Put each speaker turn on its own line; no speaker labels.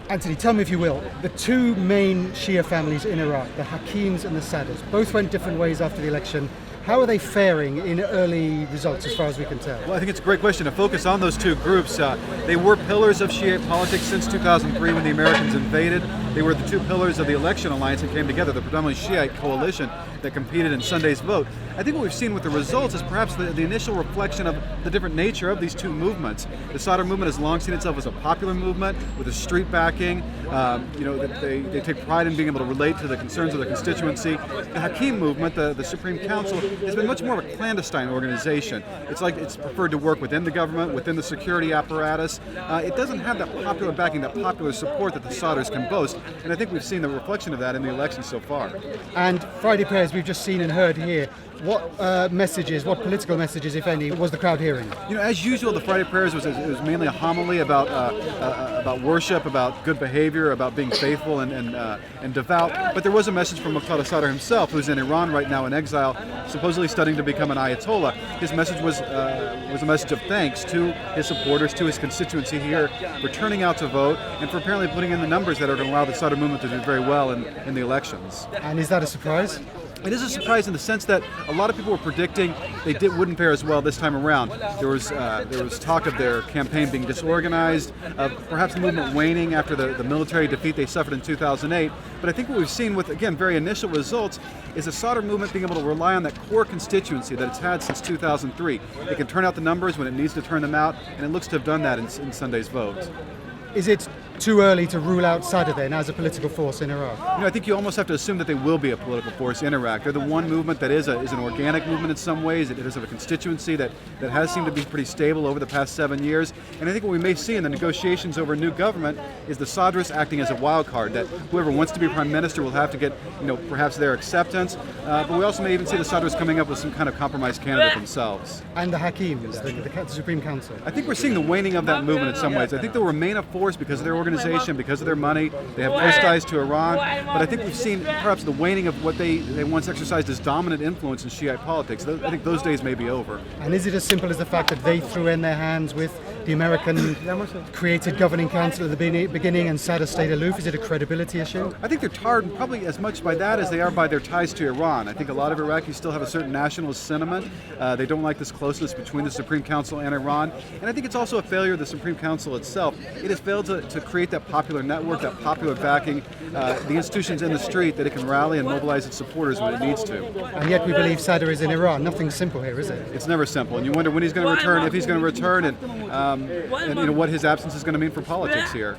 Anthony, tell me if you will, the two main Shia families in Iraq, the Hakims and the Sadrs, both went different ways after the election. How are they faring in early results as far as we can tell?
Well, I think it's a great question to focus on those two groups. They were pillars of Shiite politics since 2003 when the Americans invaded. They were the two pillars of the election alliance that came together, the predominantly Shiite coalition that competed in Sunday's vote. I think what we've seen with the results is perhaps the initial reflection of the different nature of these two movements. The Sadr movement has long seen itself as a popular movement with a street backing. They take pride in being able to relate to the concerns of their constituency. The Hakim movement, the Supreme Council, has been much more of a clandestine organization. It's like it's preferred to work within the government, within the security apparatus. It doesn't have that popular backing, that popular support that the Sadrs can boast. And I think we've seen the reflection of that in the election so far.
And Friday prayers we've just seen and heard here. What political messages, if any, was the crowd hearing?
As usual, the Friday prayers was mainly a homily about worship, about good behavior, about being faithful and devout. But there was a message from Muqtada Sadr himself, who's in Iran right now in exile, supposedly studying to become an Ayatollah. His message was a message of thanks to his supporters, to his constituency here, for turning out to vote and for apparently putting in the numbers that are going to allow the Sadr movement to do very well in the elections.
And is that a surprise?
It is a surprise in the sense that a lot of people were predicting they wouldn't fare as well this time around. There was talk of their campaign being disorganized, of perhaps the movement waning after the military defeat they suffered in 2008. But I think what we've seen with, again, very initial results is the Sadr movement being able to rely on that core constituency that it's had since 2003. It can turn out the numbers when it needs to turn them out, and it looks to have done that in Sunday's vote.
Is it too early to rule out Sadr then as a political force in Iraq?
I think you almost have to assume that they will be a political force in Iraq. They're the one movement that is an organic movement in some ways. It is of a constituency that has seemed to be pretty stable over the past 7 years. And I think what we may see in the negotiations over a new government is the Sadrists acting as a wild card, that whoever wants to be prime minister will have to get, perhaps their acceptance. But we also may even see the Sadrists coming up with some kind of compromise candidate themselves.
And the Hakims, the Supreme Council.
I think we're seeing the waning of that movement in some ways. I think they'll remain a force because of their organization, because of their money. They have close ties to Iran. But I think we've seen perhaps the waning of what they once exercised as dominant influence in Shiite politics. I think those days may be over.
And is it as simple as the fact that they threw in their hands with the American created governing council at the beginning and Sadr stayed aloof? Is it a credibility issue?
I think they're tarred probably as much by that as they are by their ties to Iran. I think a lot of Iraqis still have a certain nationalist sentiment. They don't like this closeness between the Supreme Council and Iran. And I think it's also a failure of the Supreme Council itself. It has failed to create that popular network, that popular backing, the institutions in the street that it can rally and mobilize its supporters when it needs to.
And yet we believe Sadr is in Iran. Nothing simple here, is it?
It's never simple. And you wonder when he's going to return, if he's going to return, and what his absence is going to mean for politics here.